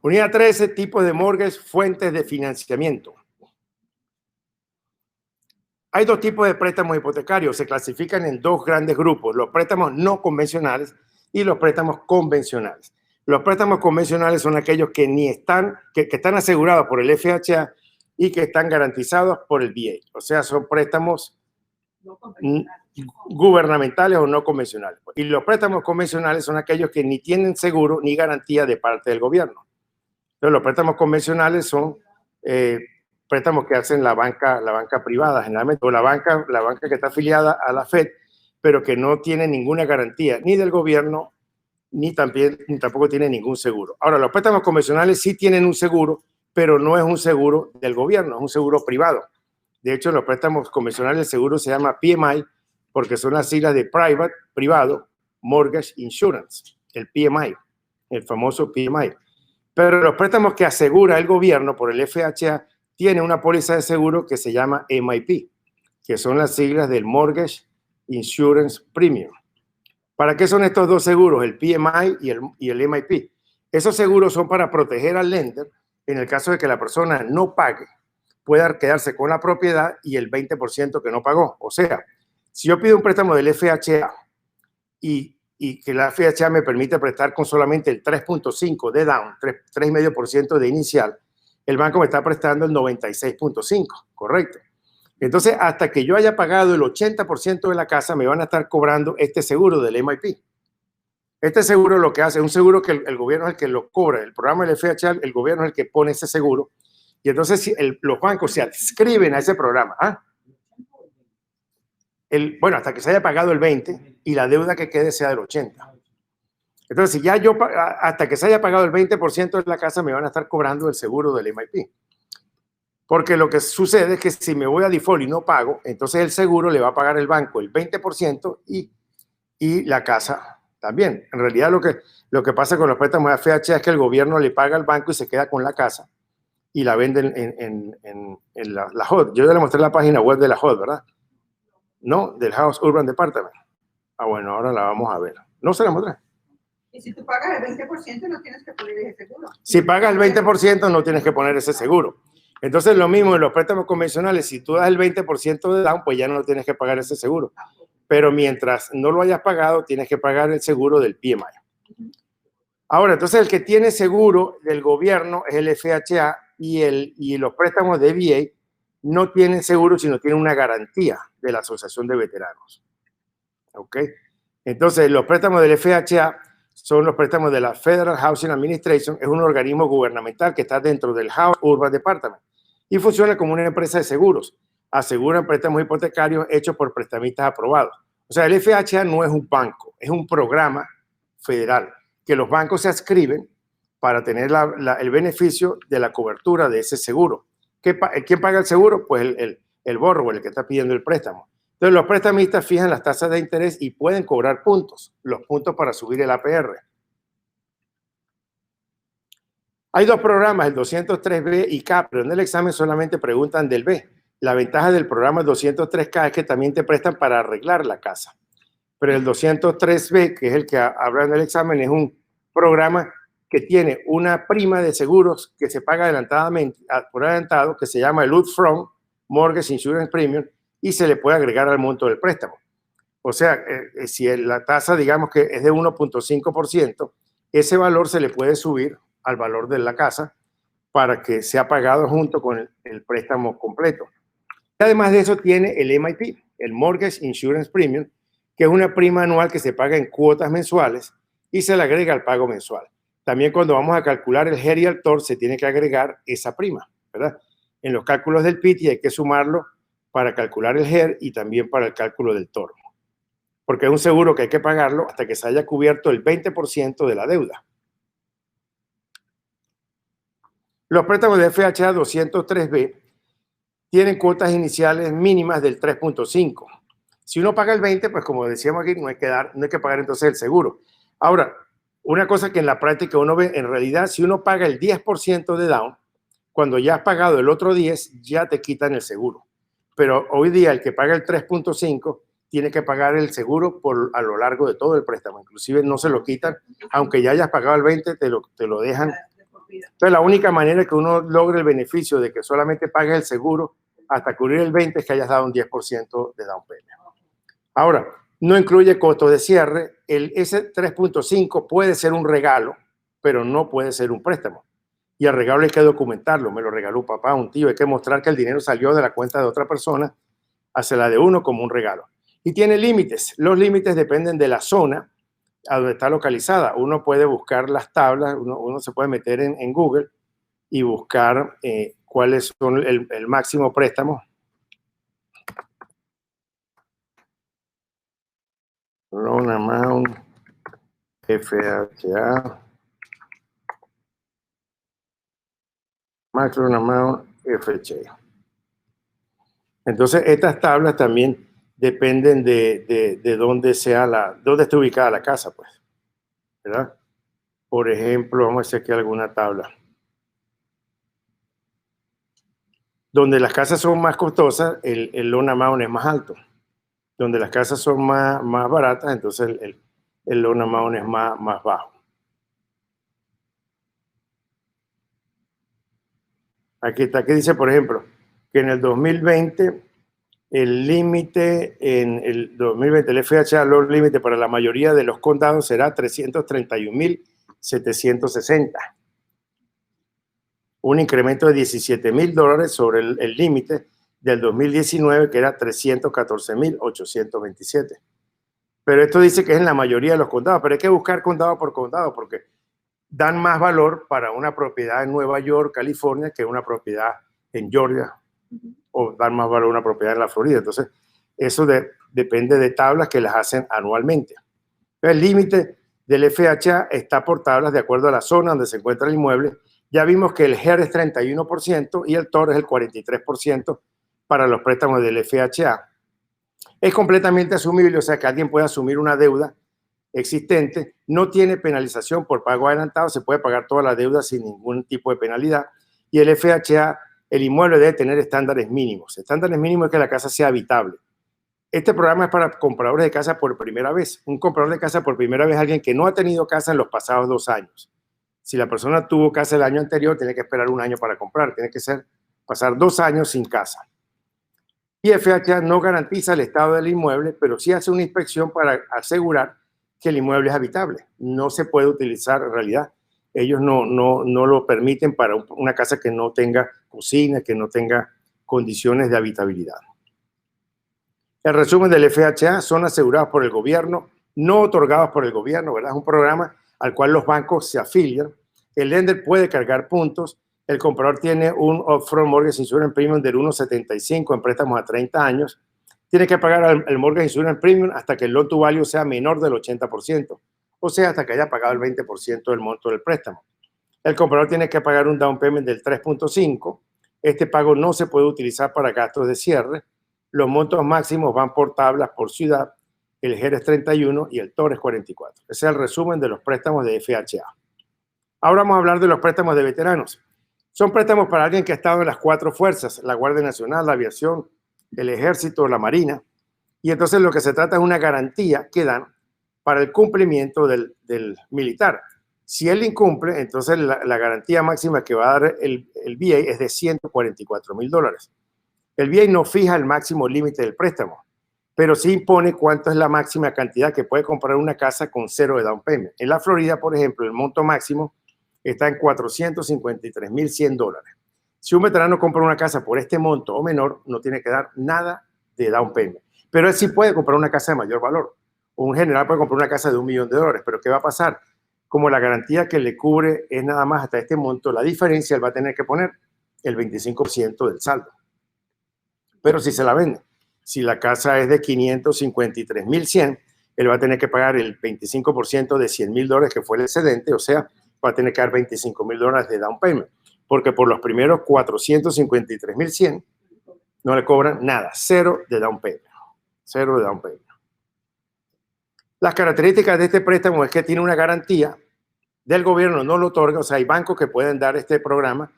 Unidad 13, tipos de mortgage, fuentes de financiamiento. Hay dos tipos de préstamos hipotecarios, se clasifican en dos grandes grupos, los préstamos no convencionales y los préstamos convencionales. Los préstamos convencionales son aquellos que están asegurados por el FHA y que están garantizados por el VA. O sea, son préstamos gubernamentales o no convencionales. Y los préstamos convencionales son aquellos que ni tienen seguro ni garantía de parte del gobierno. Entonces, los préstamos convencionales son préstamos que hacen la banca privada, generalmente, o la banca que está afiliada a la Fed, pero que no tiene ninguna garantía ni del gobierno, ni tampoco tiene ningún seguro. Ahora, los préstamos convencionales sí tienen un seguro, pero no es un seguro del gobierno, es un seguro privado. De hecho, los préstamos convencionales, el seguro se llama PMI, porque son las siglas de Private, privado, Mortgage Insurance, el PMI, el famoso PMI. Pero los préstamos que asegura el gobierno por el FHA tiene una póliza de seguro que se llama MIP, que son las siglas del Mortgage Insurance Premium. ¿Para qué son estos dos seguros, el PMI y el MIP? Esos seguros son para proteger al lender en el caso de que la persona no pague, pueda quedarse con la propiedad y el 20% que no pagó. O sea, si yo pido un préstamo del FHA y que la FHA me permite prestar con solamente el 3.5 de down, 3,5% de inicial, el banco me está prestando el 96.5, correcto. Entonces, hasta que yo haya pagado el 80% de la casa, me van a estar cobrando este seguro del MIP. Este seguro lo que hace es un seguro que el gobierno es el que lo cobra. El programa del FHA, el gobierno es el que pone ese seguro. Y entonces si los bancos se adscriben a ese programa. Bueno, hasta que se haya pagado el 20 y la deuda que quede sea del 80. Entonces, si ya hasta que se haya pagado el 20% de la casa, me van a estar cobrando el seguro del MIP. Porque lo que sucede es que si me voy a default y no pago, entonces el seguro le va a pagar el banco el 20% y la casa también. En realidad, lo que pasa con los préstamos de FHA es que el gobierno le paga al banco y se queda con la casa y la venden en la HUD. Yo ya le mostré la página web de la HUD, ¿verdad? No, del House Urban Department. Bueno, ahora la vamos a ver. No se la mostré. Y si tú pagas el 20%, no tienes que poner ese seguro. Si pagas el 20%, no tienes que poner ese seguro. Entonces, lo mismo en los préstamos convencionales. Si tú das el 20% de down, pues ya no tienes que pagar ese seguro. Pero mientras no lo hayas pagado, tienes que pagar el seguro del PMI. Ahora, entonces, el que tiene seguro del gobierno es el FHA y los préstamos de VA no tienen seguro, sino tienen una garantía de la Asociación de Veteranos. ¿Ok? Entonces, los préstamos del FHA son los préstamos de la Federal Housing Administration, es un organismo gubernamental que está dentro del House Urban Department y funciona como una empresa de seguros. Aseguran préstamos hipotecarios hechos por prestamistas aprobados. O sea, el FHA no es un banco, es un programa federal que los bancos se adscriben para tener el beneficio de la cobertura de ese seguro. ¿Quién paga el seguro? Pues el borrower, el que está pidiendo el préstamo. Entonces, los prestamistas fijan las tasas de interés y pueden cobrar puntos, los puntos para subir el APR. Hay dos programas, el 203B y K, pero en el examen solamente preguntan del B. La ventaja del programa 203K es que también te prestan para arreglar la casa. Pero el 203B, que es el que habla en el examen, es un programa que tiene una prima de seguros que se paga por adelantado, que se llama el Upfront Mortgage Insurance Premium, y se le puede agregar al monto del préstamo. O sea, si la tasa, digamos que es de 1.5%, ese valor se le puede subir al valor de la casa para que sea pagado junto con el préstamo completo. Y además de eso tiene el MIP, el Mortgage Insurance Premium, que es una prima anual que se paga en cuotas mensuales y se le agrega al pago mensual. También cuando vamos a calcular el HER y el TOR se tiene que agregar esa prima, ¿verdad? En los cálculos del PITI hay que sumarlo para calcular el HER y también para el cálculo del TOR. Porque es un seguro que hay que pagarlo hasta que se haya cubierto el 20% de la deuda. Los préstamos de FHA 203B tienen cuotas iniciales mínimas del 3.5. Si uno paga el 20, pues como decíamos aquí, no hay que pagar entonces el seguro. Ahora, una cosa que en la práctica uno ve, en realidad, si uno paga el 10% de down, cuando ya has pagado el otro 10, ya te quitan el seguro. Pero hoy día el que paga el 3.5 tiene que pagar el seguro a lo largo de todo el préstamo. Inclusive no se lo quitan, aunque ya hayas pagado el 20, te lo dejan Entonces, la única manera que uno logre el beneficio de que solamente pagues el seguro hasta cubrir el 20% es que hayas dado un 10% de down payment. Ahora, no incluye costos de cierre. Ese 3.5 puede ser un regalo, pero no puede ser un préstamo. Y el regalo hay que documentarlo. Me lo regaló un papá, un tío. Hay que mostrar que el dinero salió de la cuenta de otra persona hacia la de uno como un regalo. Y tiene límites. Los límites dependen de la zona a donde está localizada. Uno puede buscar las tablas, uno se puede meter en Google y buscar cuáles son el máximo préstamo. Loan amount, FHA, maximum amount, FHA. Entonces, estas tablas también dependen de dónde dónde esté ubicada la casa, pues, ¿verdad? Por ejemplo, vamos a hacer aquí alguna tabla. Donde las casas son más costosas, el loan amount es más alto. Donde las casas son más baratas, entonces el loan amount es más bajo. Aquí está, aquí dice, por ejemplo, que en el 2020 el límite, en el 2020 el FHA loan límite para la mayoría de los condados será 331.760. Un incremento de $17,000 sobre el límite del 2019, que era 314.827. Pero esto dice que es en la mayoría de los condados, pero hay que buscar condado por condado porque dan más valor para una propiedad en Nueva York, California, que una propiedad en Georgia, o dan más valor a una propiedad en la Florida. Entonces, eso depende de tablas que las hacen anualmente. El límite del FHA está por tablas de acuerdo a la zona donde se encuentra el inmueble. Ya vimos que el HER es 31% y el TOR es el 43% para los préstamos del FHA. Es completamente asumible, o sea que alguien puede asumir una deuda existente, no tiene penalización por pago adelantado, se puede pagar toda la deuda sin ningún tipo de penalidad. Y el FHA, el inmueble debe tener estándares mínimos. Estándares mínimos es que la casa sea habitable. Este programa es para compradores de casa por primera vez. Un comprador de casa por primera vez es alguien que no ha tenido casa en los pasados 2 años. Si la persona tuvo casa el año anterior, tiene que esperar 1 año para comprar. Tiene que pasar 2 años sin casa. Y FHA no garantiza el estado del inmueble, pero sí hace una inspección para asegurar que el inmueble es habitable. No se puede utilizar en realidad. Ellos no lo permiten para una casa que no tenga cocina, que no tenga condiciones de habitabilidad. El resumen del FHA: son asegurados por el gobierno, no otorgados por el gobierno, ¿verdad? Es un programa al cual los bancos se afilian. El lender puede cargar puntos. El comprador tiene un upfront mortgage insurance premium del 1.75 en préstamos a 30 años. Tiene que pagar el mortgage insurance premium hasta que el loan to value sea menor del 80%, o sea, hasta que haya pagado el 20% del monto del préstamo. El comprador tiene que pagar un down payment del 3.5. Este pago no se puede utilizar para gastos de cierre. Los montos máximos van por tablas por ciudad. El HER es 31 y el TOR es 44. Ese es el resumen de los préstamos de FHA. Ahora vamos a hablar de los préstamos de veteranos. Son préstamos para alguien que ha estado en las 4 fuerzas: la Guardia Nacional, la Aviación, el Ejército, la Marina. Y entonces lo que se trata es una garantía que dan para el cumplimiento del militar. Si él incumple, entonces la garantía máxima que va a dar el VA es de $144,000. El VA no fija el máximo límite del préstamo, pero sí impone cuánto es la máxima cantidad que puede comprar una casa con 0 de down payment. En la Florida, por ejemplo, el monto máximo está en $453,100. Si un veterano compra una casa por este monto o menor, no tiene que dar nada de down payment. Pero él sí puede comprar una casa de mayor valor. O un general puede comprar una casa de $1 millón. Pero ¿qué va a pasar? Como la garantía que le cubre es nada más hasta este monto, la diferencia él va a tener que poner el 25% del saldo. Pero si se la vende, si la casa es de $553,100, él va a tener que pagar el 25% de $100,000 que fue el excedente, o sea, va a tener que dar $25,000 de down payment, porque por los primeros $453,100 no le cobran nada, 0 de down payment, 0 de down payment. Las características de este préstamo es que tiene una garantía del gobierno, no lo otorga, o sea, hay bancos que pueden dar este programa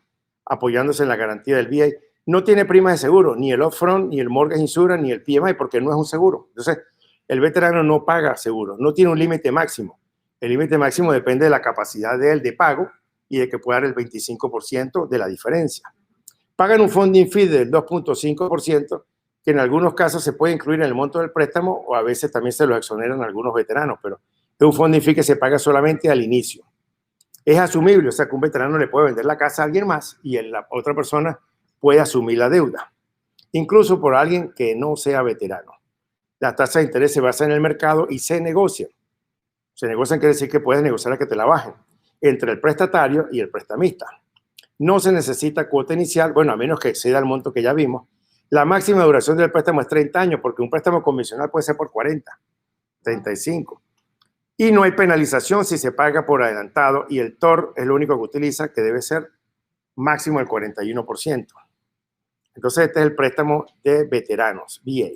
apoyándose en la garantía del VA. No tiene primas de seguro, ni el upfront, ni el mortgage insurance, ni el PMI, porque no es un seguro. Entonces, el veterano no paga seguro, no tiene un límite máximo. El límite máximo depende de la capacidad de él de pago y de que pueda dar el 25% de la diferencia. Pagan un funding fee del 2.5%, que en algunos casos se puede incluir en el monto del préstamo o a veces también se lo exoneran algunos veteranos, pero es un funding fee que se paga solamente al inicio. Es asumible, o sea que un veterano le puede vender la casa a alguien más y la otra persona puede asumir la deuda, incluso por alguien que no sea veterano. La tasa de interés se basa en el mercado y se negocian. Se negocian quiere decir que puedes negociar a que te la bajen entre el prestatario y el prestamista. No se necesita cuota inicial, bueno, a menos que exceda el monto que ya vimos. La máxima duración del préstamo es 30 años, porque un préstamo convencional puede ser por 40, 35. Y no hay penalización si se paga por adelantado y el TOR es lo único que utiliza, que debe ser máximo el 41%. Entonces este es el préstamo de veteranos, VA.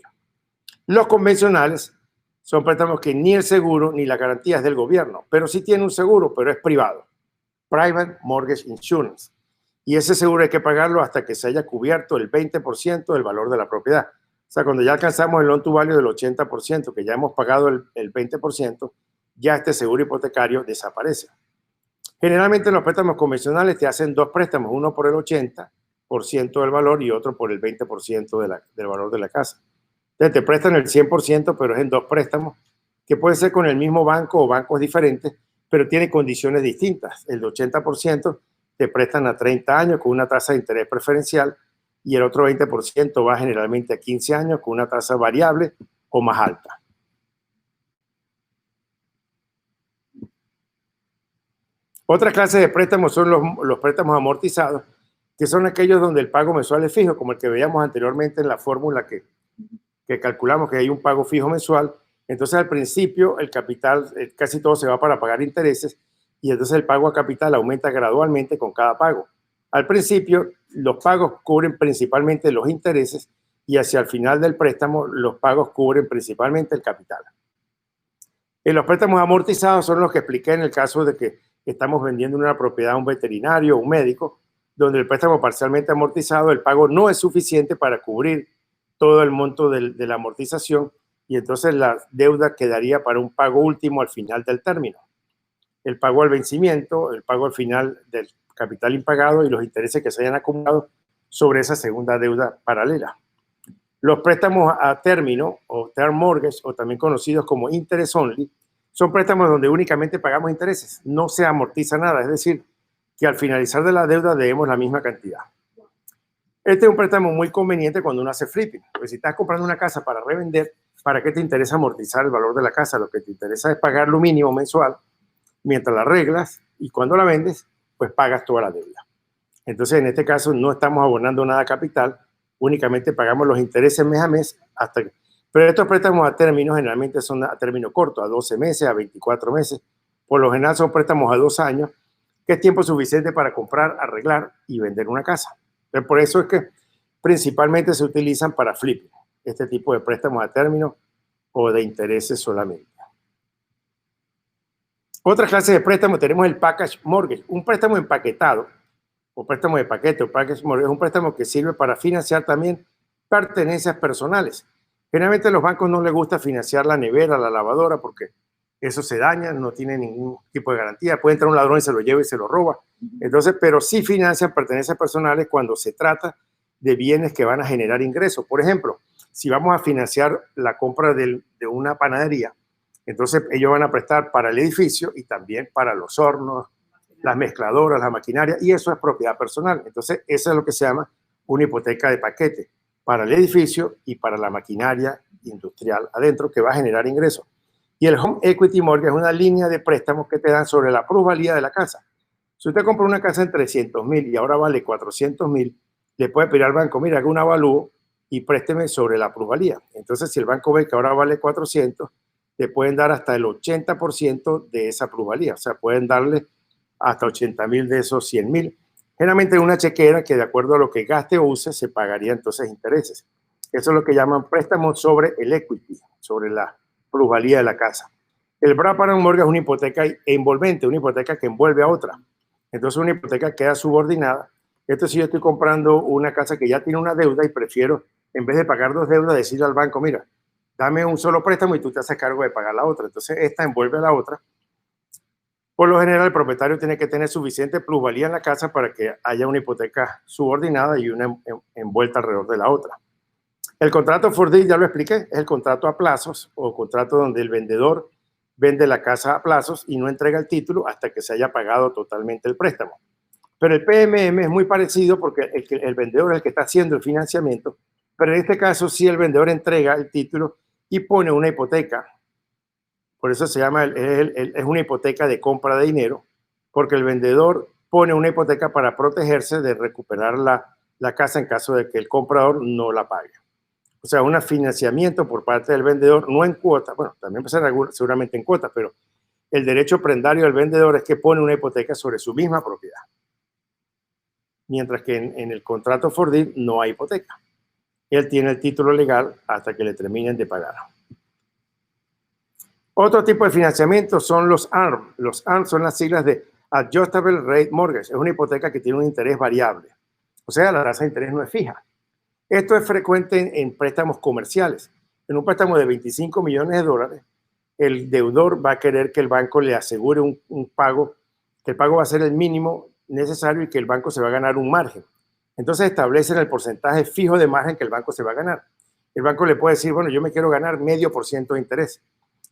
Los convencionales son préstamos que ni el seguro ni la garantía es del gobierno, pero sí tiene un seguro, pero es privado. Private Mortgage Insurance. Y ese seguro hay que pagarlo hasta que se haya cubierto el 20% del valor de la propiedad. O sea, cuando ya alcanzamos el loan to value del 80%, que ya hemos pagado el 20%, ya este seguro hipotecario desaparece. Generalmente los préstamos convencionales te hacen dos préstamos, uno por el 80% del valor y otro por el 20% del valor de la casa. Entonces te prestan el 100%, pero es en dos préstamos, que puede ser con el mismo banco o bancos diferentes, pero tiene condiciones distintas. El de 80% te prestan a 30 años con una tasa de interés preferencial y el otro 20% va generalmente a 15 años con una tasa variable o más alta. Otra clase de préstamos son los préstamos amortizados, que son aquellos donde el pago mensual es fijo, como el que veíamos anteriormente en la fórmula que calculamos que hay un pago fijo mensual. Entonces al principio el capital casi todo se va para pagar intereses y entonces el pago a capital aumenta gradualmente con cada pago. Al principio los pagos cubren principalmente los intereses y hacia el final del préstamo los pagos cubren principalmente el capital. En los préstamos amortizados son los que expliqué en el caso de que estamos vendiendo una propiedad a un veterinario o un médico, donde el préstamo parcialmente amortizado, el pago no es suficiente para cubrir todo el monto de la amortización y entonces la deuda quedaría para un pago último al final del término. El pago al vencimiento, el pago al final del capital impagado y los intereses que se hayan acumulado sobre esa segunda deuda paralela. Los préstamos a término o term mortgage, o también conocidos como interest only, son préstamos donde únicamente pagamos intereses, no se amortiza nada, es decir, que al finalizar de la deuda debemos la misma cantidad. Este es un préstamo muy conveniente cuando uno hace flipping, porque si estás comprando una casa para revender, ¿para qué te interesa amortizar el valor de la casa? Lo que te interesa es pagar lo mínimo mensual mientras la arreglas y cuando la vendes, pues pagas toda la deuda. Entonces, en este caso no estamos abonando nada capital, únicamente pagamos los intereses mes a mes hasta que... Pero estos préstamos a término generalmente son a término corto, a 12 meses, a 24 meses. Por lo general son préstamos a 2 años, que es tiempo suficiente para comprar, arreglar y vender una casa. Pero por eso es que principalmente se utilizan para flipping, este tipo de préstamos a término o de intereses solamente. Otra clase de préstamo tenemos el package mortgage, un préstamo empaquetado o préstamo de paquete o package mortgage, es un préstamo que sirve para financiar también pertenencias personales. Generalmente a los bancos no les gusta financiar la nevera, la lavadora, porque eso se daña, no tiene ningún tipo de garantía. Puede entrar un ladrón y se lo lleva y se lo roba. Entonces, pero sí financian pertenencias personales cuando se trata de bienes que van a generar ingresos. Por ejemplo, si vamos a financiar la compra de una panadería, entonces ellos van a prestar para el edificio y también para los hornos, las mezcladoras, la maquinaria, y eso es propiedad personal. Entonces, eso es lo que se llama una hipoteca de paquete, para el edificio y para la maquinaria industrial adentro que va a generar ingresos. Y el Home Equity Mortgage es una línea de préstamos que te dan sobre la plusvalía de la casa. Si usted compra una casa en 300,000 y ahora vale 400,000, le puede pedir al banco, mira, haga un avalúo y présteme sobre la plusvalía. Entonces, si el banco ve que ahora vale 400, le pueden dar hasta el 80% de esa plusvalía. O sea, pueden darle hasta 80,000 de esos 100,000. Generalmente una chequera que de acuerdo a lo que gaste o use se pagaría entonces intereses. Eso es lo que llaman préstamos sobre el equity, sobre la plusvalía de la casa. El wrap-around mortgage es una hipoteca envolvente, una hipoteca que envuelve a otra. Entonces una hipoteca queda subordinada. Esto si yo estoy comprando una casa que ya tiene una deuda y prefiero, en vez de pagar dos deudas, decirle al banco, mira, dame un solo préstamo y tú te haces cargo de pagar la otra. Entonces esta envuelve a la otra Por lo general, el propietario tiene que tener suficiente plusvalía en la casa para que haya una hipoteca subordinada y una envuelta alrededor de la otra. El contrato for deed, ya lo expliqué, es el contrato a plazos o contrato donde el vendedor vende la casa a plazos y no entrega el título hasta que se haya pagado totalmente el préstamo. Pero el PMM es muy parecido porque el vendedor es el que está haciendo el financiamiento, pero en este caso sí el vendedor entrega el título y pone una hipoteca. Por eso se llama, es una hipoteca de compra de dinero, porque el vendedor pone una hipoteca para protegerse de recuperar la casa en caso de que el comprador no la pague. O sea, un financiamiento por parte del vendedor, no en cuotas, bueno, también puede ser seguramente en cuotas, pero el derecho prendario del vendedor es que pone una hipoteca sobre su misma propiedad. Mientras que en el contrato for deed no hay hipoteca. Él tiene el título legal hasta que le terminen de pagar. Otro tipo de financiamiento son los ARM. Los ARM son las siglas de Adjustable Rate Mortgage. Es una hipoteca que tiene un interés variable. O sea, la tasa de interés no es fija. Esto es frecuente en préstamos comerciales. En un préstamo de 25 millones de dólares, el deudor va a querer que el banco le asegure un pago, que el pago va a ser el mínimo necesario y que el banco se va a ganar un margen. Entonces establecen el porcentaje fijo de margen que el banco se va a ganar. El banco le puede decir, bueno, yo me quiero ganar 0,5% de interés.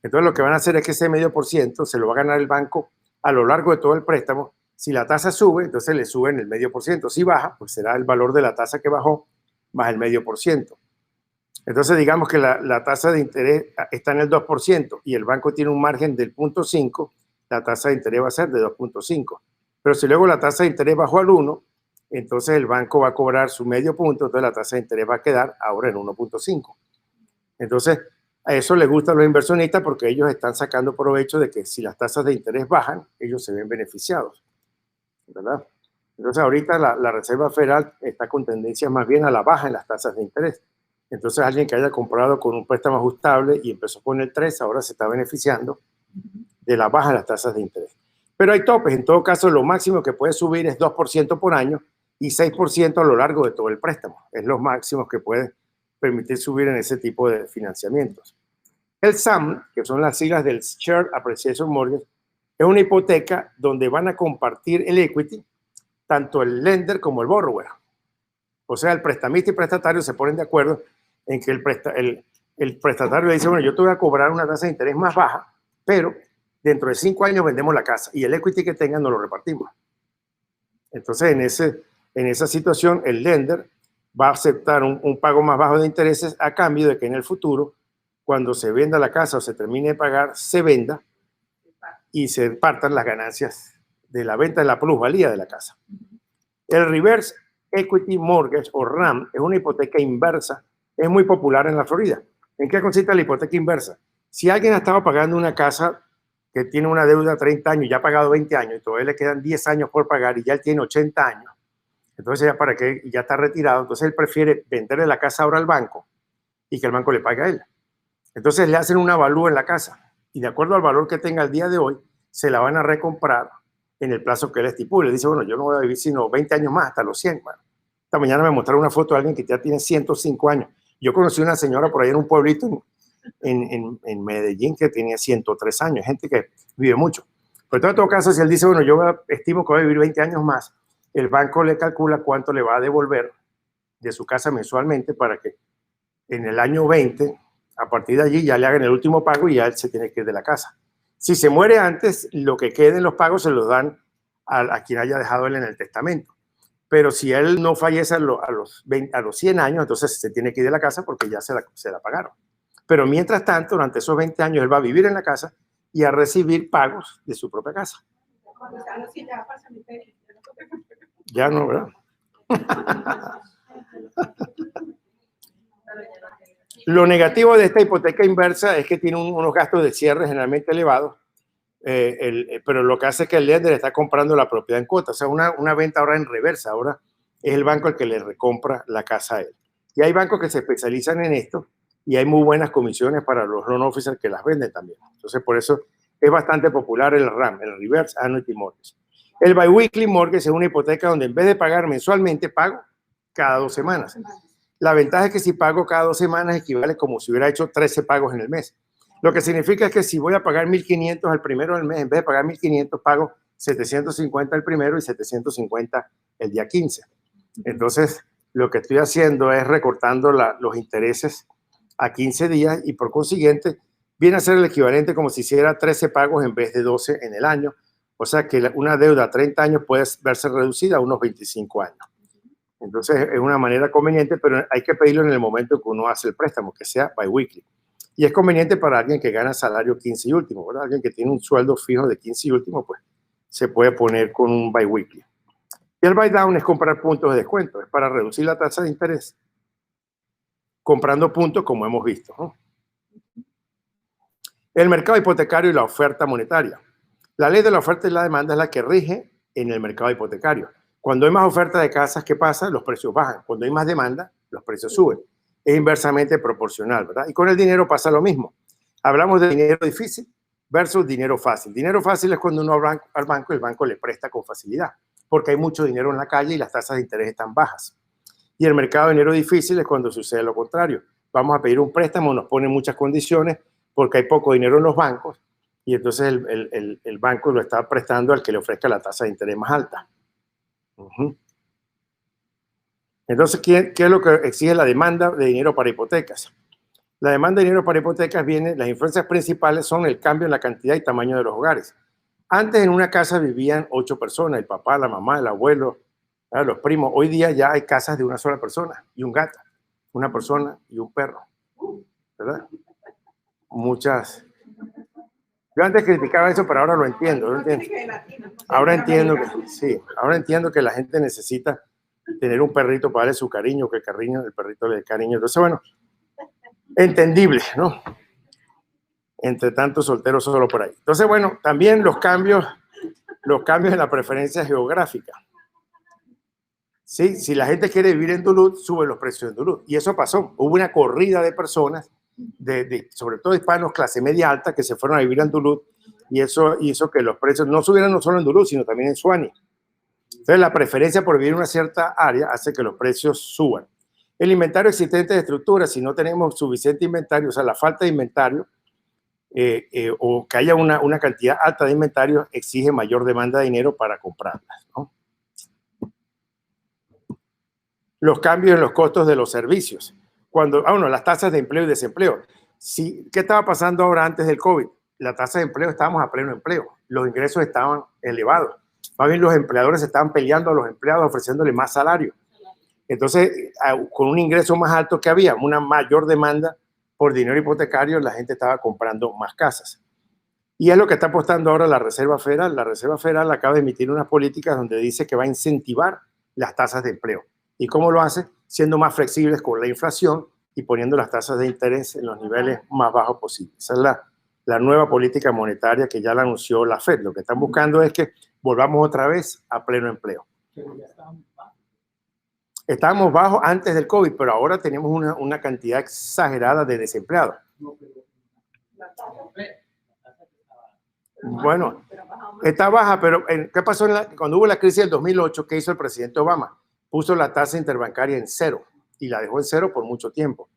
Entonces lo que van a hacer es que ese 0,5% se lo va a ganar el banco a lo largo de todo el préstamo. Si la tasa sube, entonces le suben el 0,5%. Si baja, pues será el valor de la tasa que bajó más el 0,5%. Entonces digamos que la tasa de interés está en el 2% y el banco tiene un margen del 0,5%, la tasa de interés va a ser de 2,5%. Pero si luego la tasa de interés bajó al 1%, entonces el banco va a cobrar su 0,5 punto, entonces la tasa de interés va a quedar ahora en 1,5%. Entonces, a eso les gusta a los inversionistas porque ellos están sacando provecho de que si las tasas de interés bajan, ellos se ven beneficiados, ¿verdad? Entonces, ahorita la Reserva Federal está con tendencias más bien a la baja en las tasas de interés. Entonces, alguien que haya comprado con un préstamo ajustable y empezó con el 3, ahora se está beneficiando de la baja en las tasas de interés. Pero hay topes. En todo caso, lo máximo que puede subir es 2% por año y 6% a lo largo de todo el préstamo. Es lo máximo que puede permitir subir en ese tipo de financiamientos. El SAM, que son las siglas del Shared Appreciation Mortgage, es una hipoteca donde van a compartir el equity, tanto el lender como el borrower. O sea, el prestamista y prestatario se ponen de acuerdo en que el prestatario le dice, bueno, yo te voy a cobrar una tasa de interés más baja, pero dentro de 5 años vendemos la casa y el equity que tengan nos lo repartimos. Entonces, en esa situación, el lender va a aceptar un pago más bajo de intereses a cambio de que en el futuro, cuando se venda la casa o se termine de pagar, se venda y se partan las ganancias de la venta de la plusvalía de la casa. El Reverse Equity Mortgage o RAM es una hipoteca inversa, es muy popular en la Florida. ¿En qué consiste la hipoteca inversa? Si alguien ha estado pagando una casa que tiene una deuda de 30 años, ya ha pagado 20 años y todavía le quedan 10 años por pagar y ya él tiene 80 años, entonces ya para qué, ya está retirado, entonces él prefiere venderle la casa ahora al banco y que el banco le pague a él. Entonces le hacen un avalúo en la casa y de acuerdo al valor que tenga el día de hoy, se la van a recomprar en el plazo que él estipule. Dice, bueno, yo no voy a vivir sino 20 años más, hasta los 100. Bueno, esta mañana me mostraron una foto de alguien que ya tiene 105 años. Yo conocí una señora por ahí en un pueblito en Medellín que tenía 103 años, gente que vive mucho. Pero en todo caso, si él dice, bueno, yo estimo que va a vivir 20 años más, el banco le calcula cuánto le va a devolver de su casa mensualmente para que en el año 20, a partir de allí, ya le hagan el último pago y ya él se tiene que ir de la casa. Si se muere antes, lo que quede en los pagos se los dan a quien haya dejado él en el testamento. Pero si él no fallece a los 100 años, entonces se tiene que ir de la casa porque ya se la pagaron. Pero mientras tanto, durante esos 20 años, él va a vivir en la casa y a recibir pagos de su propia casa. Ya no, ¿verdad? Lo negativo de esta hipoteca inversa es que tiene unos gastos de cierre generalmente elevados, pero lo que hace es que el lender está comprando la propiedad en cuota. O sea, una venta ahora en reversa. Ahora es el banco el que le recompra la casa a él. Y hay bancos que se especializan en esto y hay muy buenas comisiones para los loan officers que las venden también. Entonces, por eso es bastante popular el RAM, el Reverse Annuity Mortgage. El Biweekly Mortgage es una hipoteca donde en vez de pagar mensualmente, pago cada 2 semanas. La ventaja es que si pago cada 2 semanas equivale como si hubiera hecho 13 pagos en el mes. Lo que significa es que si voy a pagar 1.500 al primero del mes, en vez de pagar 1.500, pago 750 el primero y 750 el día 15. Entonces, lo que estoy haciendo es recortando los intereses a 15 días y por consiguiente viene a ser el equivalente como si hiciera 13 pagos en vez de 12 en el año. O sea que una deuda a 30 años puede verse reducida a unos 25 años. Entonces es una manera conveniente, pero hay que pedirlo en el momento que uno hace el préstamo, que sea biweekly. Y es conveniente para alguien que gana salario 15 y último, ¿verdad? Alguien que tiene un sueldo fijo de 15 y último, pues se puede poner con un biweekly. Y el buy down es comprar puntos de descuento, es para reducir la tasa de interés, comprando puntos como hemos visto, ¿no? El mercado hipotecario y la oferta monetaria. La ley de la oferta y la demanda es la que rige en el mercado hipotecario. Cuando hay más oferta de casas, ¿qué pasa? Los precios bajan. Cuando hay más demanda, los precios suben. Es inversamente proporcional, ¿verdad? Y con el dinero pasa lo mismo. Hablamos de dinero difícil versus dinero fácil. Dinero fácil es cuando uno va al banco y el banco le presta con facilidad, porque hay mucho dinero en la calle y las tasas de interés están bajas. Y el mercado de dinero difícil es cuando sucede lo contrario. Vamos a pedir un préstamo, nos ponen muchas condiciones porque hay poco dinero en los bancos y entonces el banco lo está prestando al que le ofrezca la tasa de interés más alta. Entonces, ¿qué es lo que exige la demanda de dinero para hipotecas? La demanda de dinero para hipotecas las influencias principales son el cambio en la cantidad y tamaño de los hogares. Antes en una casa vivían 8 personas, el papá, la mamá, el abuelo, los primos. Hoy día ya hay casas de una sola persona y un gato, una persona y un perro, ¿verdad? Muchas. Yo antes criticaba eso, pero ahora lo entiendo. Ahora entiendo que sí, ahora entiendo que la gente necesita tener un perrito para darle su cariño, que el perrito le dé cariño. Entonces, bueno, entendible, ¿no? Entre tantos solteros solo por ahí. Entonces, bueno, también los cambios en la preferencia geográfica. Sí, si la gente quiere vivir en Duluth, suben los precios en Duluth. Y eso pasó. Hubo una corrida de personas, sobre todo hispanos, clase media alta, que se fueron a vivir en Duluth. Y eso hizo que los precios no subieran no solo en Duluth, sino también en Suwanee. Entonces, la preferencia por vivir en una cierta área hace que los precios suban. El inventario existente de estructuras, si no tenemos suficiente inventario, o sea, la falta de inventario, o que haya una cantidad alta de inventario, exige mayor demanda de dinero para comprarlas, ¿no? Los cambios en los costos de los servicios. Las tasas de empleo y desempleo. ¿Qué estaba pasando ahora antes del COVID? La tasa de empleo, estábamos a pleno empleo. Los ingresos estaban elevados. Más bien los empleadores estaban peleando a los empleados, ofreciéndole más salario. Entonces, con un ingreso más alto que había, una mayor demanda por dinero hipotecario, la gente estaba comprando más casas. Y es lo que está apostando ahora la Reserva Federal. La Reserva Federal acaba de emitir unas políticas donde dice que va a incentivar las tasas de empleo. ¿Y cómo lo hace? Siendo más flexibles con la inflación y poniendo las tasas de interés en los niveles más bajos posibles. Esa es la nueva política monetaria que ya la anunció la Fed. Lo que están buscando es que volvamos otra vez a pleno empleo. Estábamos bajos antes del COVID, pero ahora tenemos una cantidad exagerada de desempleados. Bueno, está baja, pero ¿qué pasó cuando hubo la crisis del 2008? ¿Qué hizo el presidente Obama? Puso la tasa interbancaria en cero y la dejó en cero por mucho tiempo.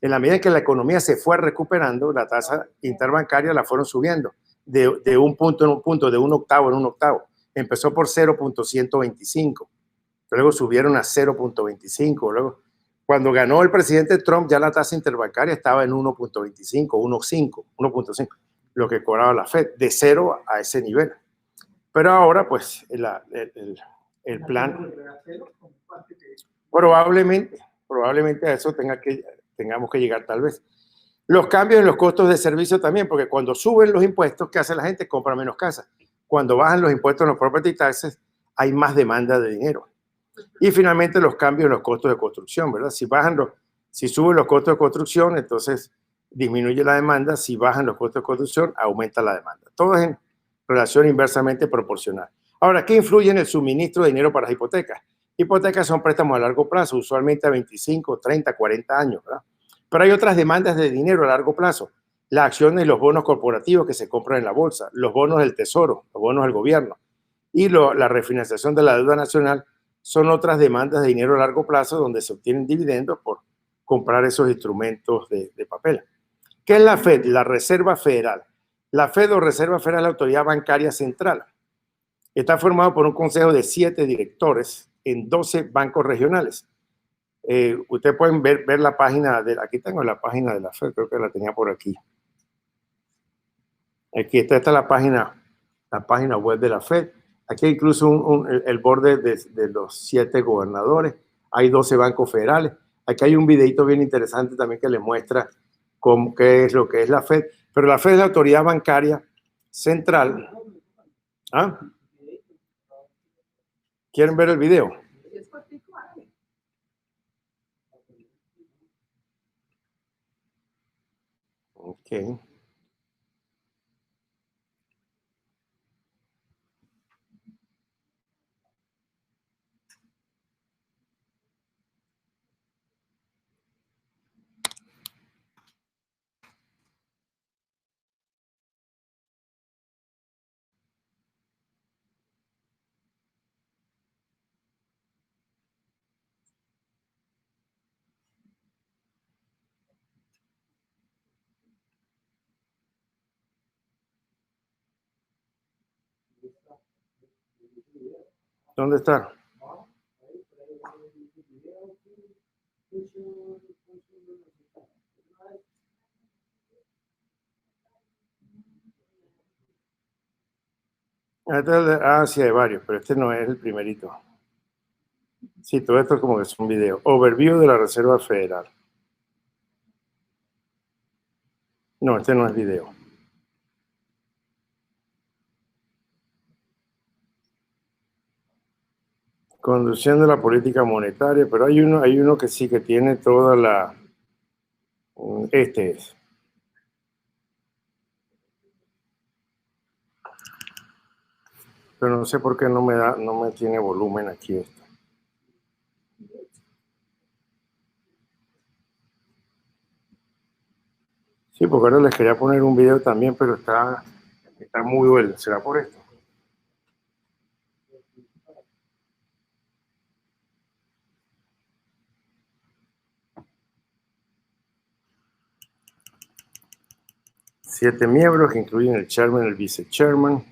En la medida en que la economía se fue recuperando, la tasa interbancaria la fueron subiendo de un punto en un punto, de un octavo en un octavo. Empezó por 0.125, luego subieron a 0.25, luego cuando ganó el presidente Trump ya la tasa interbancaria estaba en 1.25, 1.5, lo que cobraba la Fed, de cero a ese nivel. Pero ahora pues el plan probablemente a eso tengamos que llegar tal vez. Los cambios en los costos de servicio también, porque cuando suben los impuestos, ¿qué hace la gente? Compra menos casas. Cuando bajan los impuestos en los property taxes, hay más demanda de dinero. Y finalmente los cambios en los costos de construcción, ¿verdad? Si suben los costos de construcción, entonces disminuye la demanda. Si bajan los costos de construcción, aumenta la demanda. Todo es en relación inversamente proporcional. Ahora, ¿qué influye en el suministro de dinero para las hipotecas? Hipotecas son préstamos a largo plazo, usualmente a 25, 30, 40 años, ¿verdad? Pero hay otras demandas de dinero a largo plazo. Las acciones y los bonos corporativos que se compran en la bolsa, los bonos del tesoro, los bonos del gobierno y la refinanciación de la deuda nacional son otras demandas de dinero a largo plazo donde se obtienen dividendos por comprar esos instrumentos de papel. ¿Qué es la Fed? La Reserva Federal. La Fed o Reserva Federal es la autoridad bancaria central. Está formado por un consejo de 7 directores en 12 bancos regionales. Ustedes pueden ver la página, aquí tengo la página de la Fed, creo que la tenía por aquí. Aquí está la página web de la Fed. Aquí hay incluso el borde de los 7 gobernadores. Hay 12 bancos federales. Aquí hay un videito bien interesante también que le muestra qué es lo que es la Fed. Pero la Fed es la autoridad bancaria central. ¿Ah? ¿Quieren ver el video? Ok. ¿Dónde está? Sí, hay varios, pero este no es el primerito. Sí, todo esto es como que es un video. Overview de la Reserva Federal. No, este no es video. Conduciendo la política monetaria, pero hay uno que sí que tiene toda la... Este es. Pero no sé por qué no me tiene volumen aquí esto. Sí, porque ahora les quería poner un video también, pero está muy bueno. ¿Será por esto? Siete miembros que incluyen el chairman y el vice-chairman.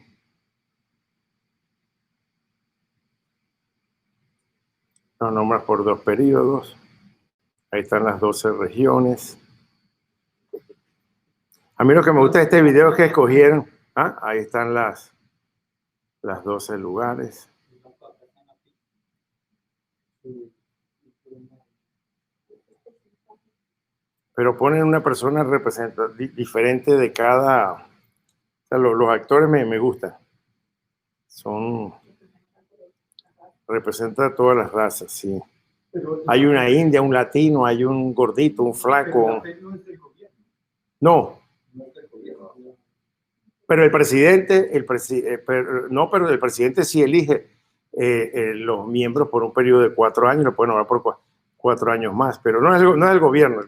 Los nombras por 2 periodos. Ahí están las 12 regiones. A mí lo que me gusta de este video es que escogieron, ahí están las 12 lugares. Pero ponen una persona diferente de cada... O sea, los actores me gustan. Representa a todas las razas, sí. Hay una india, un latino, hay un gordito, un flaco. No. Pero el presidente, pero el presidente sí elige los miembros por un periodo de 4 años, lo puede nombrar por 4 años más, pero no es el gobierno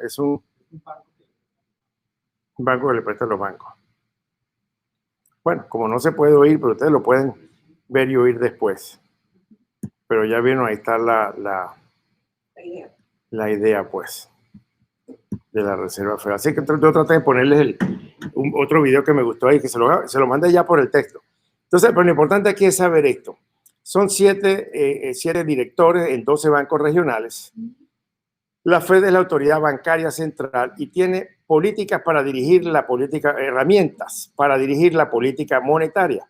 es un banco que le presta a los bancos. Bueno, como no se puede oír, pero ustedes lo pueden ver y oír después. Pero ya vieron, ahí está la idea, pues, de la Reserva Federal. Así que yo traté de ponerles otro video que me gustó ahí, que se lo mandé ya por el texto. Entonces, pero lo importante aquí es saber esto. Son 7 directores en 12 bancos regionales. La Fed es la autoridad bancaria central y tiene políticas para dirigir herramientas para dirigir la política monetaria.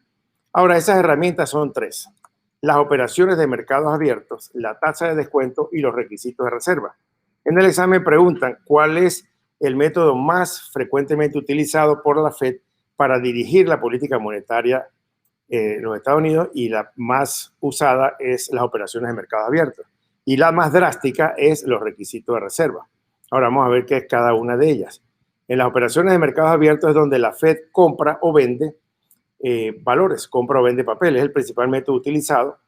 Ahora, esas herramientas son 3. Las operaciones de mercados abiertos, la tasa de descuento y los requisitos de reserva. En el examen preguntan cuál es el método más frecuentemente utilizado por la Fed para dirigir la política monetaria en los Estados Unidos, y la más usada es las operaciones de mercados abiertos. Y la más drástica es los requisitos de reserva. Ahora vamos a ver qué es cada una de ellas. En las operaciones de mercados abiertos es donde la Fed compra o vende valores, compra o vende papeles, es el principal método utilizado.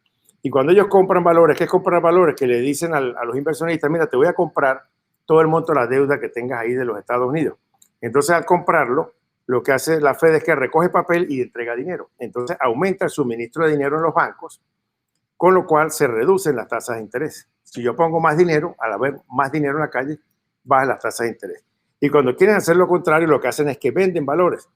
Y cuando ellos compran valores, ¿qué es comprar valores? Que le dicen a los inversionistas, mira, te voy a comprar todo el monto de la deuda que tengas ahí de los Estados Unidos. Entonces, al comprarlo, lo que hace la Fed es que recoge papel y entrega dinero. Entonces, aumenta el suministro de dinero en los bancos, con lo cual se reducen las tasas de interés. Si yo pongo más dinero, al haber más dinero en la calle, bajan las tasas de interés. Y cuando quieren hacer lo contrario, lo que hacen es que venden valores,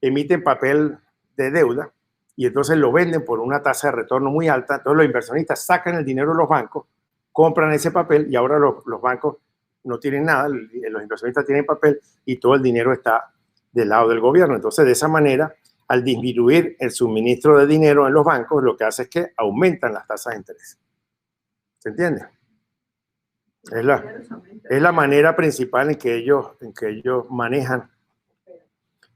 emiten papel de deuda y entonces lo venden por una tasa de retorno muy alta. Entonces los inversionistas sacan el dinero de los bancos, compran ese papel y ahora los bancos no tienen nada, los inversionistas tienen papel y todo el dinero está del lado del gobierno. Entonces, de esa manera, al disminuir el suministro de dinero en los bancos, lo que hace es que aumentan las tasas de interés. ¿Se entiende? Es la manera principal en que ellos manejan,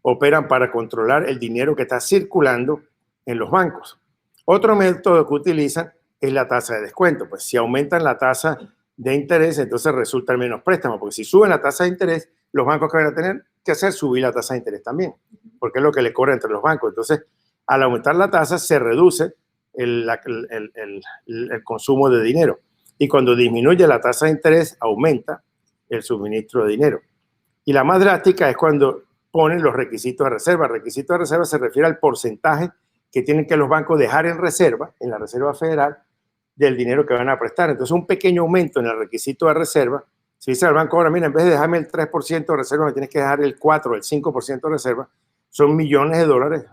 operan para controlar el dinero que está circulando en los bancos. Otro método que utilizan es la tasa de descuento. Pues si aumentan la tasa de interés, entonces resultan menos préstamos, porque si suben la tasa de interés, los bancos que van a tener que hacer subir la tasa de interés también, porque es lo que le cobran entre los bancos. Entonces, al aumentar la tasa, se reduce el consumo de dinero. Y cuando disminuye la tasa de interés, aumenta el suministro de dinero. Y la más drástica es cuando ponen los requisitos de reserva. Requisitos de reserva se refiere al porcentaje que tienen que los bancos dejar en reserva, en la Reserva Federal, del dinero que van a prestar. Entonces, un pequeño aumento en el requisito de reserva, si dice al banco, ahora mira, en vez de dejarme el 3% de reserva, me tienes que dejar el 4 o el 5% de reserva, son millones de dólares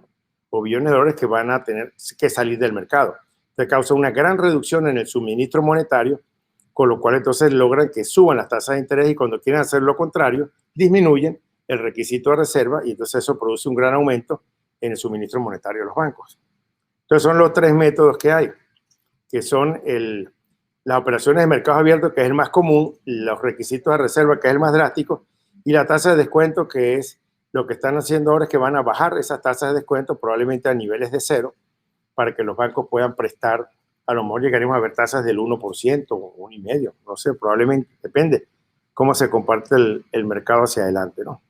o billones de dólares que van a tener que salir del mercado. Entonces, causa una gran reducción en el suministro monetario, con lo cual entonces logran que suban las tasas de interés y cuando quieren hacer lo contrario, disminuyen el requisito de reserva y entonces eso produce un gran aumento en el suministro monetario de los bancos. Entonces, son los tres métodos que hay, que son las operaciones de mercados abiertos, que es el más común, los requisitos de reserva, que es el más drástico, y la tasa de descuento, que es lo que están haciendo ahora, es que van a bajar esas tasas de descuento probablemente a niveles de cero para que los bancos puedan prestar. A lo mejor llegaremos a ver tasas del 1% o 1,5%, no sé, probablemente, depende cómo se comparte el mercado hacia adelante, ¿no?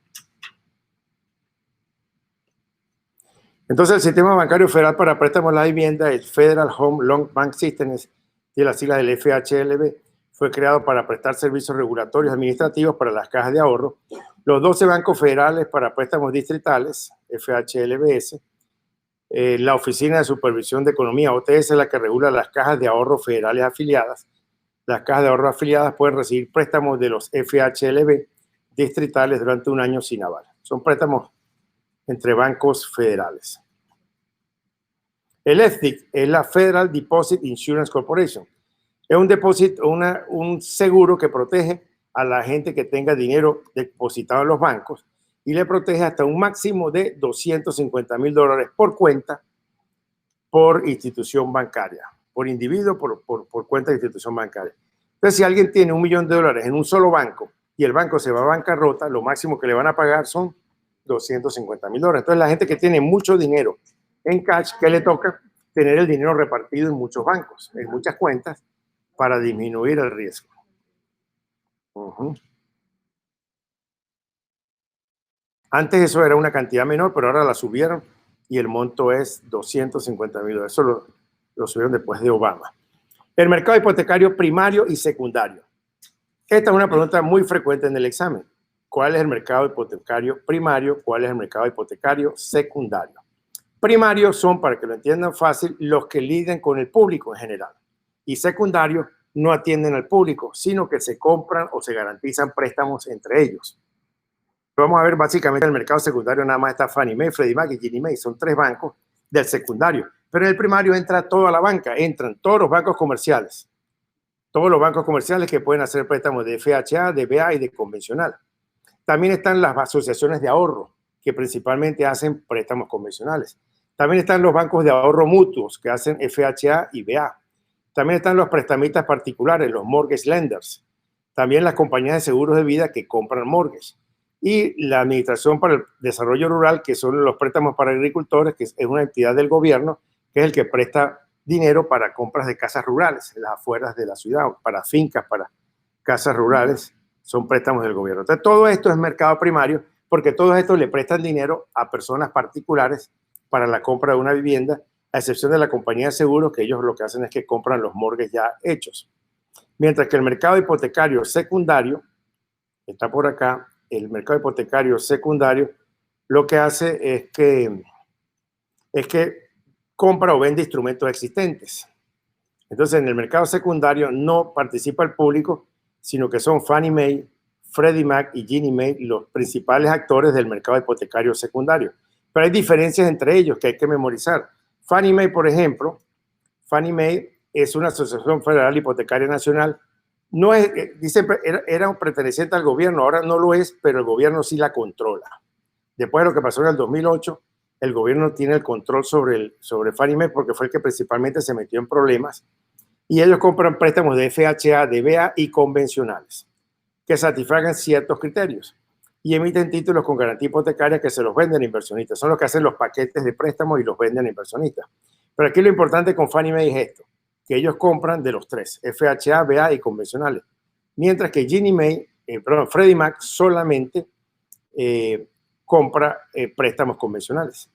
Entonces, el sistema bancario federal para préstamos a la vivienda, el Federal Home Loan Bank System, de las siglas del FHLB, fue creado para prestar servicios regulatorios administrativos para las cajas de ahorro. Los 12 bancos federales para préstamos distritales, FHLBS, la Oficina de Supervisión de Economía, OTS, es la que regula las cajas de ahorro federales afiliadas. Las cajas de ahorro afiliadas pueden recibir préstamos de los FHLB distritales durante un año sin aval. Son préstamos entre bancos federales. El FDIC es la Federal Deposit Insurance Corporation. Es un seguro que protege a la gente que tenga dinero depositado en los bancos y le protege hasta un máximo de $250,000 por cuenta, por institución bancaria, por individuo, por cuenta de institución bancaria. Entonces, si alguien tiene $1 millón en un solo banco y el banco se va a bancarrota, lo máximo que le van a pagar son $250,000. Entonces, la gente que tiene mucho dinero en cash, ¿qué le toca? Tener el dinero repartido en muchos bancos, en muchas cuentas, para disminuir el riesgo. Antes eso era una cantidad menor, pero ahora la subieron y el monto es $250,000. Eso lo subieron después de Obama. El mercado hipotecario primario y secundario. Esta es una pregunta muy frecuente en el examen. ¿Cuál es el mercado hipotecario primario? ¿Cuál es el mercado hipotecario secundario? Primarios son, para que lo entiendan fácil, los que lidian con el público en general. Y secundarios no atienden al público, sino que se compran o se garantizan préstamos entre ellos. Vamos a ver básicamente el mercado secundario, nada más está Fannie Mae, Freddie Mac y Ginnie Mae. Son tres bancos del secundario. Pero en el primario entra toda la banca, entran todos los bancos comerciales. Todos los bancos comerciales que pueden hacer préstamos de FHA, de BA y de convencional. También están las asociaciones de ahorro, que principalmente hacen préstamos convencionales. También están los bancos de ahorro mutuos, que hacen FHA y BA. También están los prestamistas particulares, los mortgage lenders. También las compañías de seguros de vida que compran mortgage. Y la Administración para el Desarrollo Rural, que son los préstamos para agricultores, que es una entidad del gobierno, que es el que presta dinero para compras de casas rurales, en las afueras de la ciudad, para fincas, para casas rurales, son préstamos del gobierno. Entonces, todo esto es mercado primario, porque todos estos le prestan dinero a personas particulares para la compra de una vivienda, a excepción de la compañía de seguros, que ellos lo que hacen es que compran los mortgages ya hechos. Mientras que el mercado hipotecario secundario, está por acá, el mercado hipotecario secundario, lo que hace es que compra o vende instrumentos existentes. Entonces, en el mercado secundario no participa el público, sino que son Fannie Mae, Freddie Mac y Ginnie Mae los principales actores del mercado hipotecario secundario. Pero hay diferencias entre ellos que hay que memorizar. Fannie Mae, por ejemplo, Fannie Mae es una asociación federal hipotecaria nacional. No es, dice, era un perteneciente al gobierno, ahora no lo es, pero el gobierno sí la controla. Después de lo que pasó en el 2008, el gobierno tiene el control sobre Fannie Mae porque fue el que principalmente se metió en problemas. Y ellos compran préstamos de FHA, de BA y convencionales que satisfagan ciertos criterios y emiten títulos con garantía hipotecaria que se los venden a inversionistas. Son los que hacen los paquetes de préstamos y los venden a inversionistas. Pero aquí lo importante con Fannie Mae es esto, que ellos compran de los tres, FHA, BA y convencionales. Mientras que Freddie Mac solamente compra préstamos convencionales.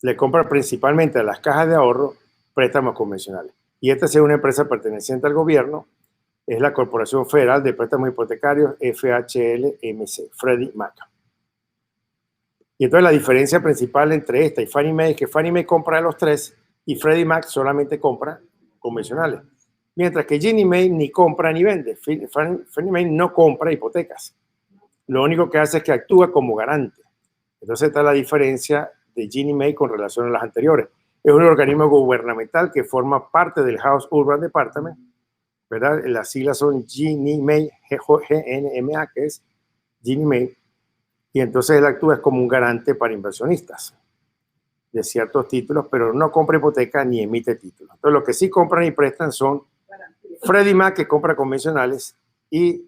Le compra principalmente a las cajas de ahorro préstamos convencionales. Y esta es una empresa perteneciente al gobierno, es la Corporación Federal de Préstamos Hipotecarios, FHLMC, Freddie Mac. Y entonces la diferencia principal entre esta y Fannie Mae es que Fannie Mae compra a los tres y Freddie Mac solamente compra convencionales. Mientras que Ginnie Mae ni compra ni vende. Fannie Mae no compra hipotecas. Lo único que hace es que actúa como garante. Entonces está la diferencia de Ginnie Mae con relación a las anteriores. Es un organismo gubernamental que forma parte del House Urban Department, ¿verdad? Las siglas son Ginnie Mae, GNMA, que es Ginnie Mae, y entonces él actúa como un garante para inversionistas de ciertos títulos, pero no compra hipoteca ni emite títulos. Entonces, lo que sí compran y prestan son Freddie Mac, que compra convencionales, y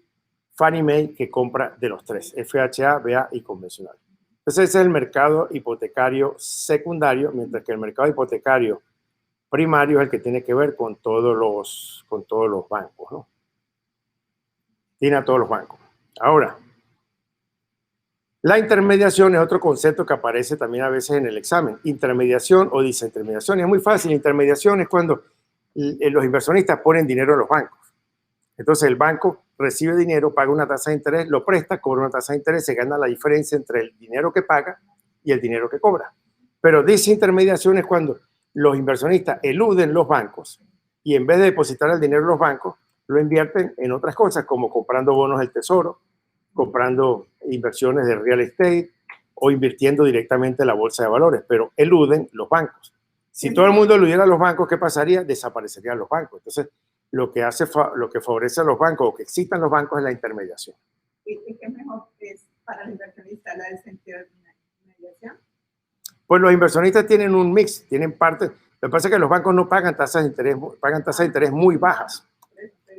Fannie Mae, que compra de los tres, FHA, BA y convencional. Entonces, ese es el mercado hipotecario secundario, mientras que el mercado hipotecario primario es el que tiene que ver con todos los bancos, ¿no? Tiene a todos los bancos. Ahora, la intermediación es otro concepto que aparece también a veces en el examen. Intermediación o desintermediación. Es muy fácil. Intermediación es cuando los inversionistas ponen dinero en los bancos. Entonces el banco recibe dinero, paga una tasa de interés, lo presta, cobra una tasa de interés, se gana la diferencia entre el dinero que paga y el dinero que cobra. Pero desintermediación es cuando los inversionistas eluden los bancos y en vez de depositar el dinero en los bancos, lo invierten en otras cosas como comprando bonos del tesoro, comprando inversiones de real estate o invirtiendo directamente en la bolsa de valores, pero eluden los bancos. Si todo el mundo eludiera a los bancos, ¿qué pasaría? Desaparecerían los bancos. Entonces, lo que favorece a los bancos o que excitan los bancos es la intermediación. ¿Y qué mejor es para el inversionista la desintermediación? Pues los inversionistas tienen un mix, tienen parte. Lo que pasa es que los bancos no pagan tasas de interés, pagan tasas de interés muy bajas.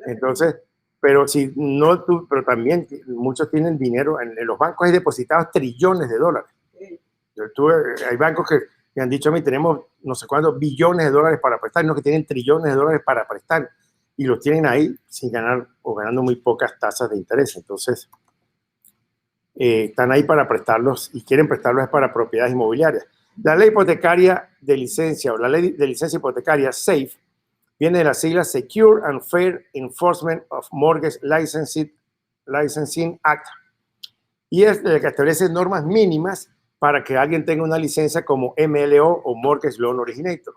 Entonces, pero pero también muchos tienen dinero en los bancos, hay depositados trillones de dólares. Hay bancos que me han dicho a mí, tenemos no sé cuántos billones de dólares para prestar, no, que tienen trillones de dólares para prestar y los tienen ahí sin ganar o ganando muy pocas tasas de interés. Entonces, están ahí para prestarlos y quieren prestarlos para propiedades inmobiliarias. La ley hipotecaria de licencia o la ley de licencia hipotecaria SAFE viene de las siglas Secure and Fair Enforcement of Mortgage Licensing Act y es el que establece normas mínimas para que alguien tenga una licencia como MLO o Mortgage Loan Originator.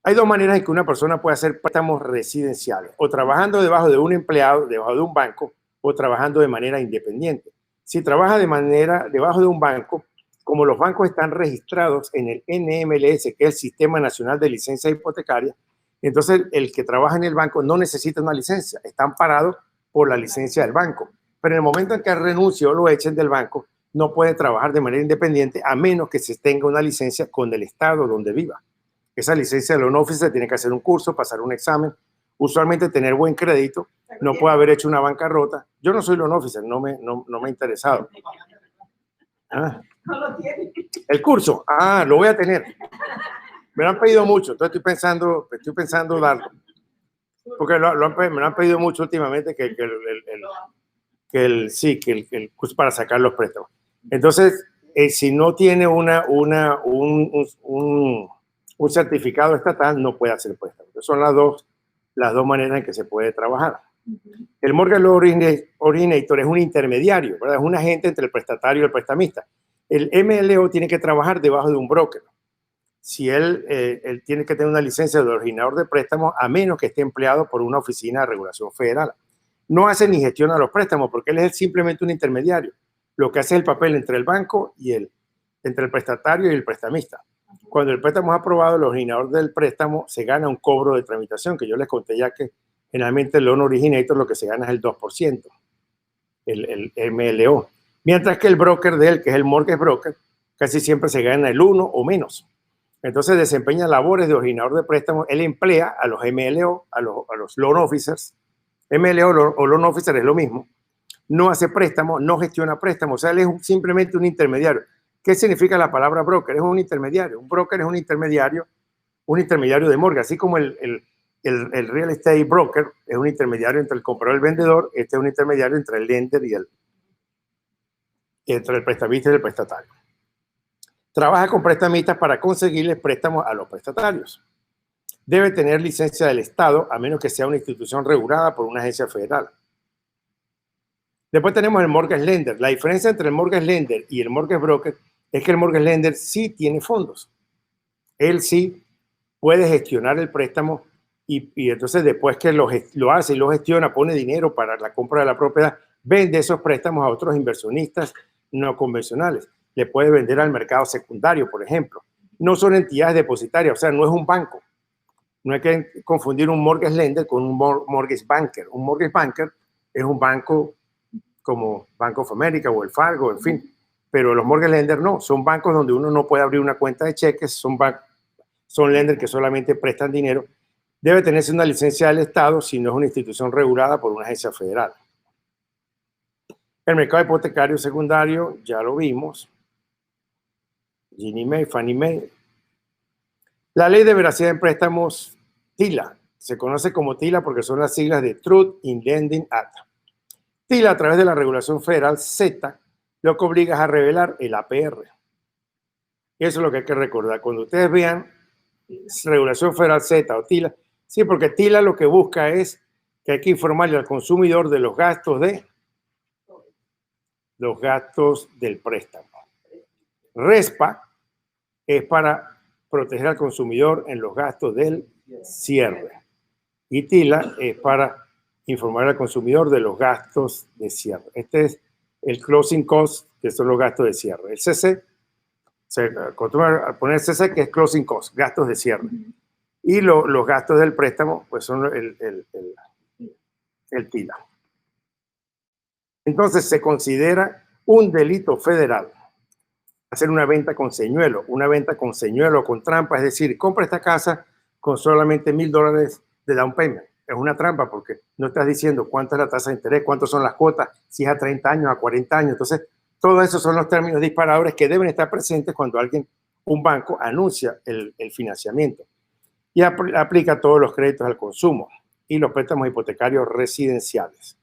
Hay dos maneras en que una persona puede hacer préstamos residenciales, o trabajando debajo de un empleado, debajo de un banco, o trabajando de manera independiente. Si trabaja debajo de un banco, como los bancos están registrados en el NMLS, que es el Sistema Nacional de Licencias Hipotecarias, entonces el que trabaja en el banco no necesita una licencia, está amparado por la licencia del banco. Pero en el momento en que renuncie o lo echen del banco, no puede trabajar de manera independiente a menos que se tenga una licencia con el estado donde viva. Esa licencia de loan officer tiene que hacer un curso, pasar un examen, usualmente tener buen crédito, no puede haber hecho una bancarrota. Yo no soy loan officer, no me ha interesado. ¿Ah? No lo tiene. El curso, lo voy a tener. Me lo han pedido mucho, entonces estoy pensando darlo. Porque me lo han pedido mucho últimamente que el curso para sacar los préstamos. Entonces, si no tiene un certificado estatal, no puede hacer préstamo. Entonces, son las dos maneras en que se puede trabajar. El Mortgage Loan Originator es un intermediario, ¿verdad? Es un agente entre el prestatario y el prestamista. El MLO tiene que trabajar debajo de un broker. Si él tiene que tener una licencia de originador de préstamos, a menos que esté empleado por una oficina de regulación federal. no hace ni gestiona los préstamos porque él es simplemente un intermediario. Lo que hace es el papel entre el banco y entre el prestatario y el prestamista. Cuando el préstamo es aprobado, el originador del préstamo se gana un cobro de tramitación, que yo les conté ya que generalmente el loan originator lo que se gana es el 2%, el MLO. Mientras que el broker de él, que es el mortgage broker, casi siempre se gana el 1 o menos. Entonces desempeña labores de originador de préstamos. Él emplea a los MLO, a los loan officers. MLO o loan officer es lo mismo. No hace préstamos, no gestiona préstamos. O sea, él es simplemente un intermediario. ¿Qué significa la palabra broker? Es un intermediario. Un broker es un intermediario de mortgage. Así como el real estate broker es un intermediario entre el comprador y el vendedor, este es un intermediario entre el lender y entre el prestamista y el prestatario. Trabaja con prestamistas para conseguirles préstamos a los prestatarios. Debe tener licencia del Estado, a menos que sea una institución regulada por una agencia federal. Después tenemos el mortgage lender. La diferencia entre el mortgage lender y el mortgage broker es que el mortgage lender sí tiene fondos. Él sí puede gestionar el préstamo y entonces después que lo hace y lo gestiona, pone dinero para la compra de la propiedad, vende esos préstamos a otros inversionistas no convencionales. Le puede vender al mercado secundario, por ejemplo. No son entidades depositarias, o sea, no es un banco. No hay que confundir un mortgage lender con un mortgage banker. Un mortgage banker es un banco como Bank of America o el Fargo, en fin. Pero los mortgage lenders no, son bancos donde uno no puede abrir una cuenta de cheques, son lenders que solamente prestan dinero. Debe tenerse una licencia del Estado si no es una institución regulada por una agencia federal. El mercado hipotecario secundario, ya lo vimos. Ginnie Mae, Fannie Mae. La ley de veracidad en préstamos, TILA, se conoce como TILA porque son las siglas de Truth in Lending Act. TILA, a través de la regulación federal Z, lo que obliga es a revelar el APR. Eso es lo que hay que recordar. Cuando ustedes vean regulación federal Z o TILA, sí, porque TILA lo que busca es que hay que informarle al consumidor de los gastos del préstamo. RESPA es para proteger al consumidor en los gastos del cierre. Y TILA es para informar al consumidor de los gastos de cierre. Este es el closing cost, que son los gastos de cierre. El CC, se acostumbra a poner CC, que es closing cost, gastos de cierre. Y los gastos del préstamo, pues son el TILA. Entonces se considera un delito federal hacer una venta con señuelo o con trampa, es decir, compra esta casa con solamente $1,000 de down payment. Es una trampa porque no estás diciendo cuánto es la tasa de interés, cuántas son las cuotas, si es a 30 años, a 40 años. Entonces, todos esos son los términos disparadores que deben estar presentes cuando un banco anuncia el financiamiento. Y aplica todos los créditos al consumo y los préstamos hipotecarios residenciales.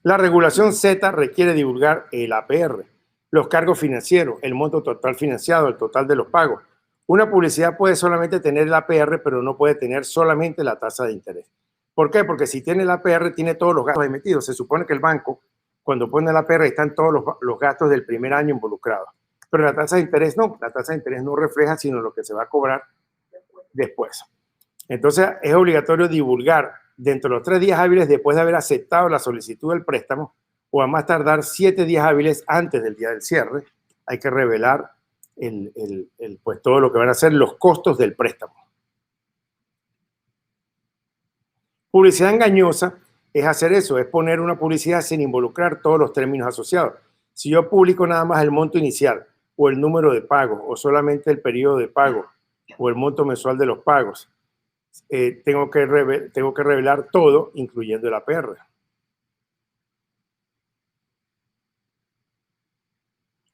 La regulación Z requiere divulgar el APR, los cargos financieros, el monto total financiado, el total de los pagos. Una publicidad puede solamente tener el APR, pero no puede tener solamente la tasa de interés. ¿Por qué? Porque si tiene el APR, tiene todos los gastos emitidos. Se supone que el banco, cuando pone el APR, están todos los gastos del primer año involucrados. Pero la tasa de interés no. La tasa de interés no refleja sino lo que se va a cobrar después. Entonces, es obligatorio divulgar dentro de los 3 días hábiles después de haber aceptado la solicitud del préstamo o a más tardar 7 días hábiles antes del día del cierre. Hay que revelar pues todo lo que van a ser los costos del préstamo. Publicidad engañosa es hacer eso, es poner una publicidad sin involucrar todos los términos asociados. Si yo publico nada más el monto inicial o el número de pagos o solamente el periodo de pago o el monto mensual de los pagos, tengo que revelar todo, incluyendo el APR.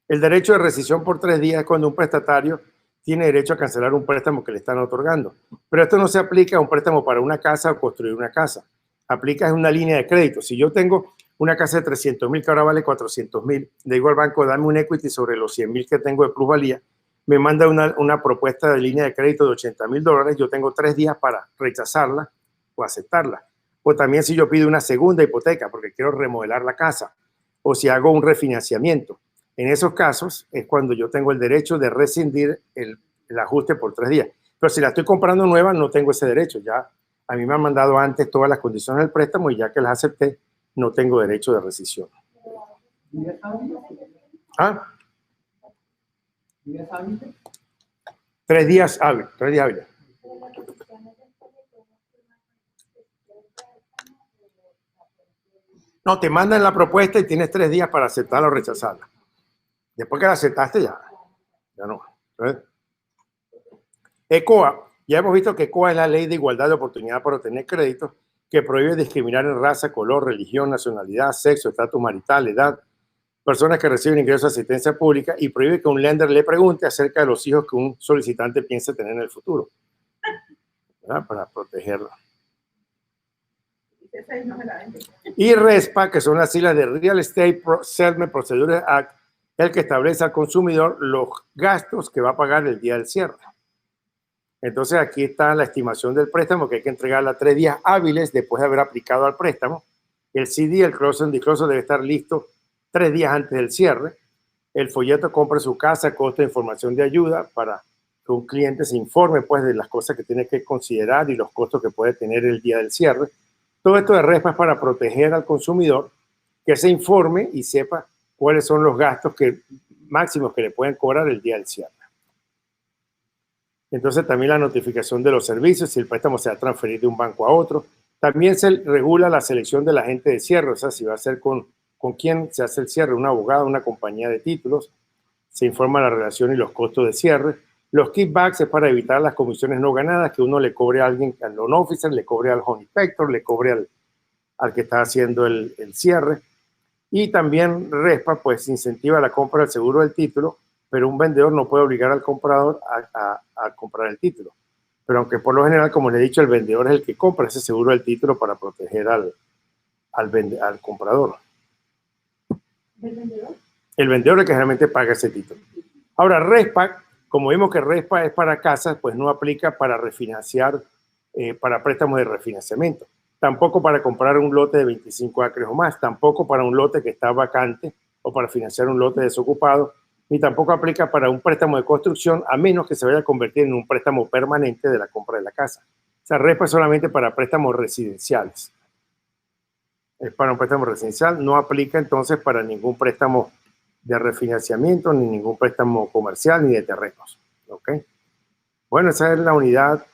El derecho de rescisión por 3 días es cuando un prestatario tiene derecho a cancelar un préstamo que le están otorgando. Pero esto no se aplica a un préstamo para una casa o construir una casa. Aplica en una línea de crédito. Si yo tengo una casa de 300,000 que ahora vale 400,000, le digo al banco, dame un equity sobre los 100,000 que tengo de plusvalía, me manda una propuesta de línea de crédito de $80,000, yo tengo 3 días para rechazarla o aceptarla. O también si yo pido una segunda hipoteca porque quiero remodelar la casa, o si hago un refinanciamiento. En esos casos es cuando yo tengo el derecho de rescindir el ajuste por 3 días. Pero si la estoy comprando nueva, no tengo ese derecho. Ya a mí me han mandado antes todas las condiciones del préstamo y ya que las acepté, no tengo derecho de rescisión. ¿Ah? 3 días hábiles. 3 días hábiles. No, te mandan la propuesta y tienes 3 días para aceptarla o rechazarla. Después que la aceptaste, ya no. ¿Ves? ECOA. Ya hemos visto que ECOA es la Ley de Igualdad de Oportunidad para obtener créditos, que prohíbe discriminar en raza, color, religión, nacionalidad, sexo, estatus marital, edad, personas que reciben ingresos de asistencia pública, y prohíbe que un lender le pregunte acerca de los hijos que un solicitante piensa tener en el futuro, ¿verdad? Para protegerlo. Y RESPA, que son las siglas de Real Estate Settlement Procedure Act, el que establece al consumidor los gastos que va a pagar el día del cierre. Entonces aquí está la estimación del préstamo, que hay que entregarla 3 días hábiles después de haber aplicado al préstamo. El CD, el close and disclosure, debe estar listo 3 días antes del cierre. El folleto compra su casa, costo de información de ayuda, para que un cliente se informe pues de las cosas que tiene que considerar y los costos que puede tener el día del cierre. Todo esto de RESPA es para proteger al consumidor, que se informe y sepa cuáles son los gastos máximos que le pueden cobrar el día del cierre. Entonces también la notificación de los servicios, si el préstamo se va a transferir de un banco a otro. También se regula la selección del agente de cierre, o sea, si va a ser con quién se hace el cierre, un abogado, una compañía de títulos. Se informa la relación y los costos de cierre. Los kickbacks es para evitar las comisiones no ganadas, que uno le cobre a alguien, al loan officer, le cobre al home inspector, le cobre al que está haciendo el cierre. Y también RESPA pues incentiva la compra del seguro del título, pero un vendedor no puede obligar al comprador a comprar el título. Pero aunque por lo general, como le he dicho, el vendedor es el que compra ese seguro del título para proteger al comprador. ¿El vendedor? El vendedor es el que generalmente paga ese título. Ahora, RESPA, como vimos que RESPA es para casas, pues no aplica para refinanciar, para préstamos de refinanciamiento. Tampoco para comprar un lote de 25 acres o más, tampoco para un lote que está vacante o para financiar un lote desocupado, ni tampoco aplica para un préstamo de construcción, a menos que se vaya a convertir en un préstamo permanente de la compra de la casa. O sea, RESPA es solamente para préstamos residenciales. Es para un préstamo residencial, no aplica entonces para ningún préstamo de refinanciamiento, ni ningún préstamo comercial, ni de terrenos. ¿Ok? Bueno, esa es la unidad